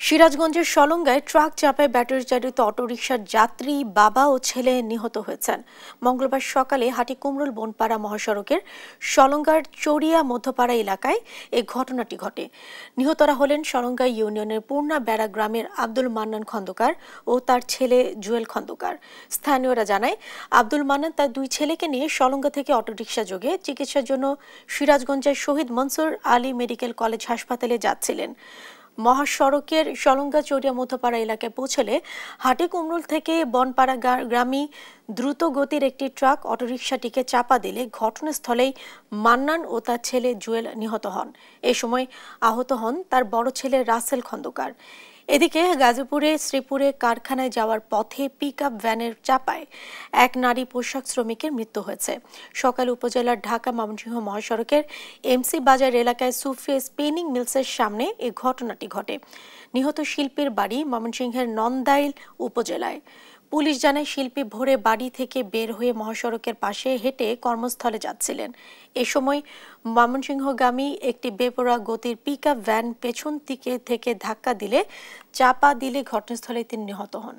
সিরাজগঞ্জের সলঙ্গায় ট্রাক চাপায় ব্যাটারি চালিত অটোরিকশার যাত্রী বাবা ও ছেলে নিহত হয়েছেন। মঙ্গলবার সকালে হাটিকুমরুল বনপাড়া মহাসড়কের সলঙ্গার চড়িয়া মধ্যপাড়া এলাকায় এই ঘটনাটি ঘটে। নিহতরা হলেন সলঙ্গা ইউনিয়নের পূর্ণা বেড়া গ্রামের আব্দুল মান্নান খন্দকার ও তার ছেলে জুয়েল খন্দকার। স্থানীয়রা জানায়, আব্দুল মান্নান তার দুই ছেলেকে নিয়ে সলঙ্গা থেকে অটোরিকশা যোগে চিকিৎসার জন্য সিরাজগঞ্জের শহীদ মনসুর আলী মেডিকেল কলেজ হাসপাতালে যাচ্ছিলেন। মহাসড়কের সলঙ্গা চড়িয়া মধ্যপাড়া এলাকায় পৌঁছলে হাটিকুমরুল থেকে বনপাড়া গ্রামী দ্রুত গতির একটি ট্রাক অটোরিকশাটিকে চাপা দিলে ঘটনাস্থলেই মান্নান ও তার ছেলে জুয়েল নিহত হন। এ সময় আহত হন তার বড় ছেলে রাসেল খন্দকার। এদিকে গাজীপুরে শ্রীপুরে কারখানায় যাওয়ার পথে পিকআপ ভ্যানের চাপায় এক নারী পোশাক শ্রমিকের মৃত্যু হয়েছে। সকালে উপজেলার ঢাকা ময়মনসিংহ মহাসড়কের এমসি বাজার এলাকায় সুফিয়া স্পিনিং মিলসের সামনে এই ঘটনাটি ঘটে। নিহত শিল্পীর বাড়ি ময়মনসিংহের নন্দাইল উপজেলায়। পুলিশ জানায়, শিল্পী ভোরে বাড়ি থেকে বের হয়ে মহাসড়কের পাশে হেঁটে কর্মস্থলে যাচ্ছিলেন। এ সময় ময়মনসিংহগামী একটি বেপরোয়া গতির পিকআপ ভ্যান পেছন দিকে থেকে ধাক্কা দিলে চাপা দিলে ঘটনাস্থলে তিনি নিহত হন।